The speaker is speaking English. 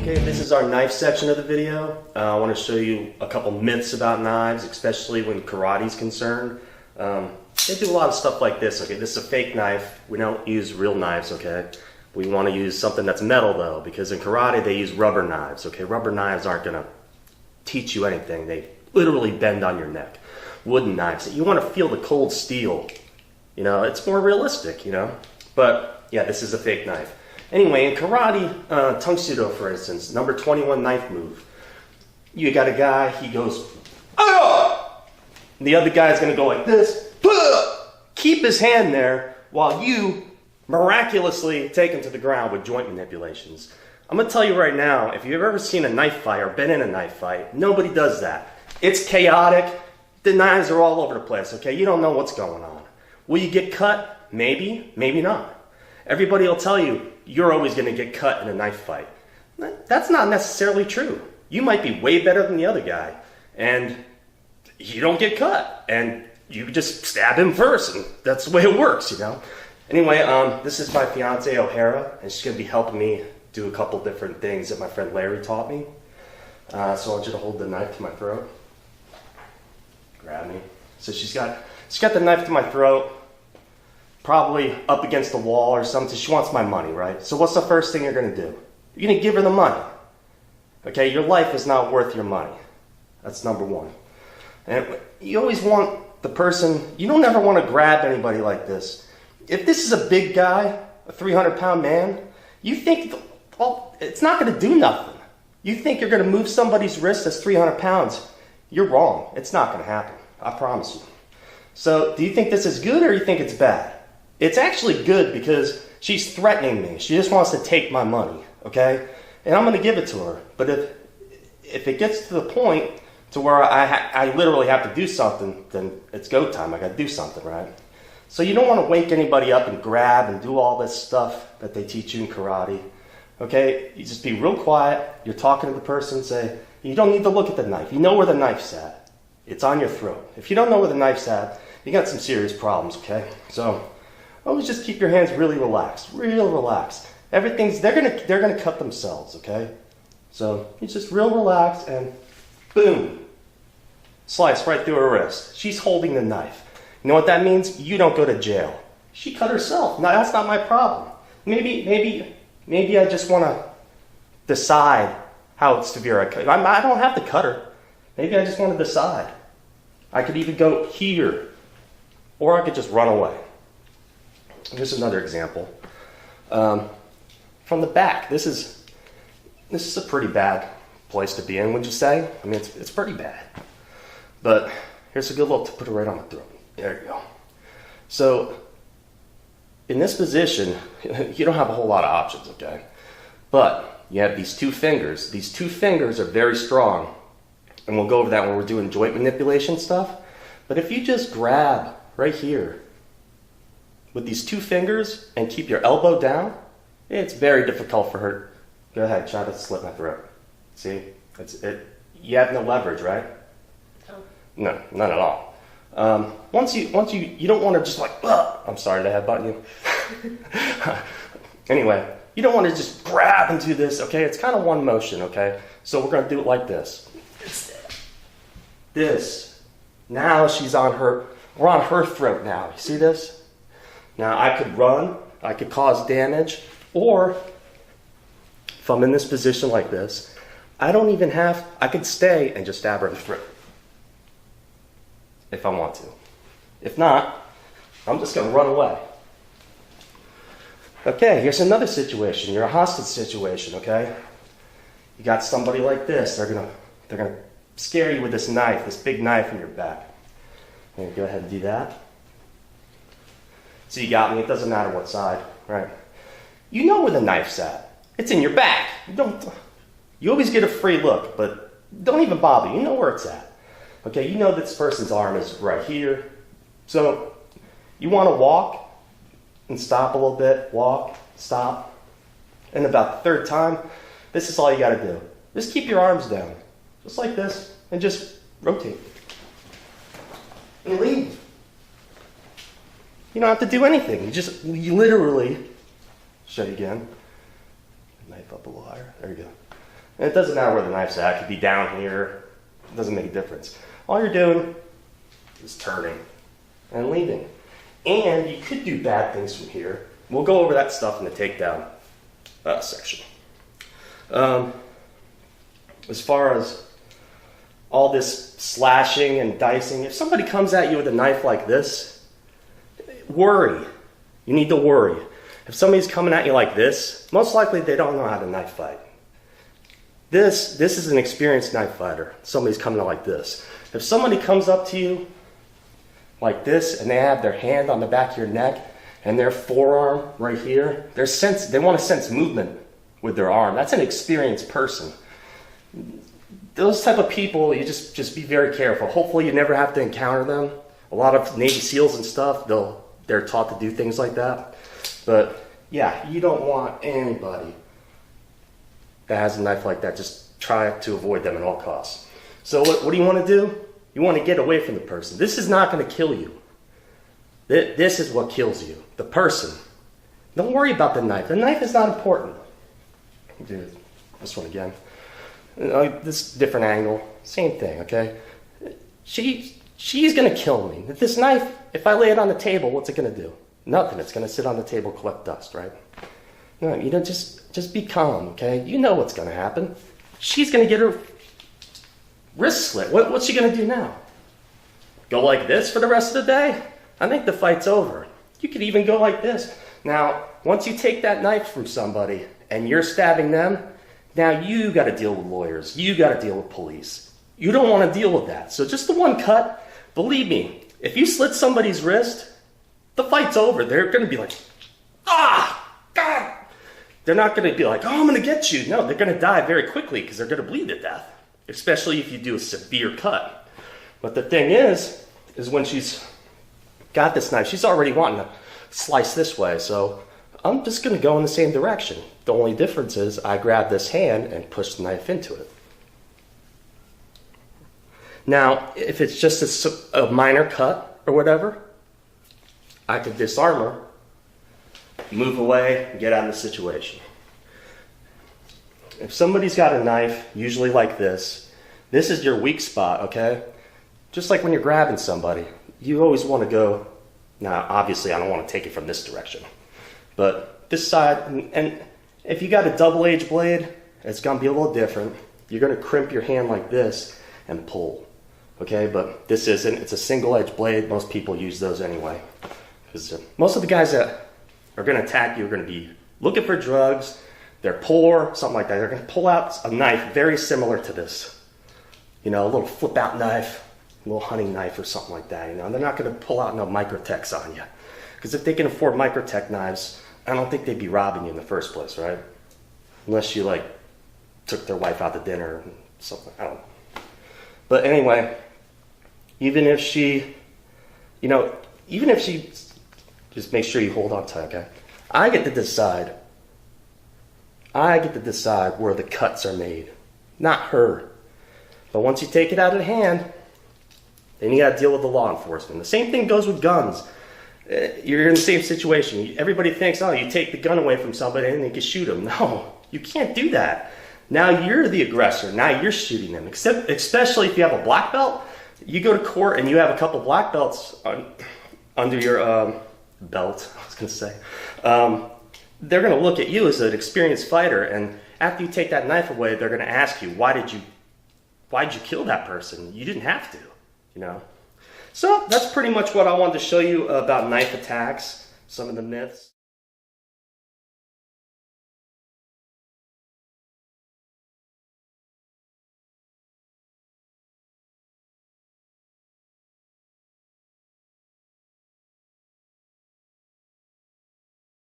Okay, this is our knife section of the video. I want to show you a couple myths about knives, especially when karate is concerned. They do a lot of stuff like this. Okay, this is a fake knife. We don't use real knives, okay? We want to use something that's metal though, because in karate they use rubber knives, okay? Rubber knives aren't going to teach you anything. They literally bend on your neck. Wooden knives, you want to feel the cold steel. You know, it's more realistic, you know? But yeah, this is a fake knife. Anyway, in karate, Tungsudo, for instance, number 21 knife move. You got a guy, he goes, ah! And the other guy's going to go like this, bah! Keep his hand there while you miraculously take him to the ground with joint manipulations. I'm going to tell you right now, if you've ever seen a knife fight or been in a knife fight, nobody does that. It's chaotic. The knives are all over the place, okay? You don't know what's going on. Will you get cut? Maybe, maybe not. Everybody will tell you, you're always going to get cut in a knife fight. That's not necessarily true. You might be way better than the other guy, and you don't get cut, and you just stab him first, and that's the way it works, you know? Anyway, this is my fiance, O'Hara, and she's going to be helping me do a couple different things that my friend Larry taught me. So I want you to hold the knife to my throat. Grab me. So she's got the knife to my throat, probably up against the wall or something. She wants my money, right? So what's the first thing you're going to do? You're going to give her the money. Okay, your life is not worth your money. That's number one. And you always want the person, you don't ever want to grab anybody like this. If this is a big guy, a 300-pound man, you think, well, it's not going to do nothing. You think you're going to move somebody's wrist that's 300 pounds. You're wrong. It's not going to happen. I promise you. So do you think this is good or you think it's bad? It's actually good because she's threatening me. She just wants to take my money, okay? And I'm going to give it to her. But if it gets to the point to where I literally have to do something, then it's go time. I got to do something, right? So you don't want to wake anybody up and grab and do all this stuff that they teach you in karate, okay? You just be real quiet. You're talking to the person. Say, you don't need to look at the knife. You know where the knife's at. It's on your throat. If you don't know where the knife's at, you got some serious problems, okay? So always just keep your hands really relaxed, real relaxed. Everything's, they're gonna cut themselves, okay? So you just real relaxed and boom, slice right through her wrist. She's holding the knife. You know what that means? You don't go to jail. She cut herself. No, that's not my problem. Maybe I just want to decide how severe I cut. I don't have to cut her. Maybe I just want to decide. I could even go here, or I could just run away. Here's another example. From the back, this is a pretty bad place to be in, would you say? I mean, it's pretty bad. But here's a good little to put it right on the throat. There you go. So in this position, you don't have a whole lot of options, okay? But you have these two fingers. These two fingers are very strong. And we'll go over that when we're doing joint manipulation stuff. But if you just grab right here with these two fingers and keep your elbow down, it's very difficult for her. Go ahead, try to slit my throat. See? You have no leverage, right? No, none at all. Once you don't want to just like, I'm sorry to headbutt you. Anyway, you don't want to just grab into this, okay? It's kind of one motion, okay? So we're going to do it like this. This. Now we're on her throat now. You see this? Now I could run, I could cause damage, or if I'm in this position like this, I could stay and just stab her in the throat. If I want to. If not, I'm just going to run away. Okay, here's another situation. You're a hostage situation, okay? You got somebody like this. They're gonna scare you with this knife, this big knife in your back. Okay, go ahead and do that. So you got me. It doesn't matter what side, right? You know where the knife's at. It's in your back. You always get a free look, but don't even bother. You know where it's at. Okay, you know this person's arm is right here. So you want to walk and stop a little bit, walk, stop. And about the third time, this is all you got to do. Just keep your arms down, just like this, and just rotate. And leave. You don't have to do anything. You literally, show you again, knife up a little higher, there you go. And it doesn't matter where the knife's at. It could be down here. It doesn't make a difference. All you're doing is turning and leaving. And you could do bad things from here. We'll go over that stuff in the takedown section. As far as all this slashing and dicing, if somebody comes at you with a knife like this, worry. You need to worry. If somebody's coming at you like this, most likely they don't know how to knife fight. This is an experienced knife fighter. Somebody's coming out like this. If somebody comes up to you like this and they have their hand on the back of your neck and their forearm right here, they want to sense movement with their arm. That's an experienced person. Those type of people, you just be very careful. Hopefully you never have to encounter them. A lot of Navy SEALs and stuff, they're taught to do things like that. But yeah, you don't want anybody that has a knife like that. Just try to avoid them at all costs. So what do you want to do? You want to get away from the person. This is not going to kill you. This is what kills you, the person. Don't worry about the knife. The knife is not important. Do this one again. This different angle, same thing, okay? She's going to kill me. This knife, if I lay it on the table, what's it going to do? Nothing. It's going to sit on the table, collect dust, right? No, you know, just be calm, okay? You know what's going to happen. She's going to get her wrist slit. What's she going to do now? Go like this for the rest of the day? I think the fight's over. You could even go like this. Now, once you take that knife from somebody and you're stabbing them, now you got to deal with lawyers. You got to deal with police. You don't want to deal with that. So just the one cut, believe me, if you slit somebody's wrist, the fight's over. They're going to be like, ah, God. They're not going to be like, oh, I'm going to get you. No, they're going to die very quickly because they're going to bleed to death, especially if you do a severe cut. But the thing is when she's got this knife, she's already wanting to slice this way. So I'm just going to go in the same direction. The only difference is I grab this hand and push the knife into it. Now, if it's just a minor cut or whatever, I could disarm her, move away, and get out of the situation. If somebody's got a knife, usually like this is your weak spot, okay? Just like when you're grabbing somebody, you always want to go, now obviously I don't want to take it from this direction, but this side, and if you got a double-edged blade, it's going to be a little different. You're going to crimp your hand like this and pull, okay? But this isn't, it's a single-edged blade. Most people use those anyway. Because most of the guys that are going to attack you are going to be looking for drugs, they're poor, something like that. They're going to pull out a knife very similar to this. You know, a little flip-out knife, a little hunting knife or something like that. You know, they're not going to pull out no Microtechs on you. Because if they can afford Microtech knives, I don't think they'd be robbing you in the first place, right? Unless you, like, took their wife out to dinner or something. I don't know. But anyway, even if she, just make sure you hold on tight, okay? I get to decide where the cuts are made, not her. But once you take it out of hand, then you got to deal with the law enforcement. The same thing goes with guns. You're in the same situation. Everybody thinks, oh, you take the gun away from somebody and they can shoot them. No, you can't do that. Now you're the aggressor. Now you're shooting them. Especially if you have a black belt. You go to court and you have a couple black belts under your belt, I was going to say. They're going to look at you as an experienced fighter, and after you take that knife away, they're going to ask you, why did you kill that person? You didn't have to, you know. So that's pretty much what I wanted to show you about knife attacks, some of the myths.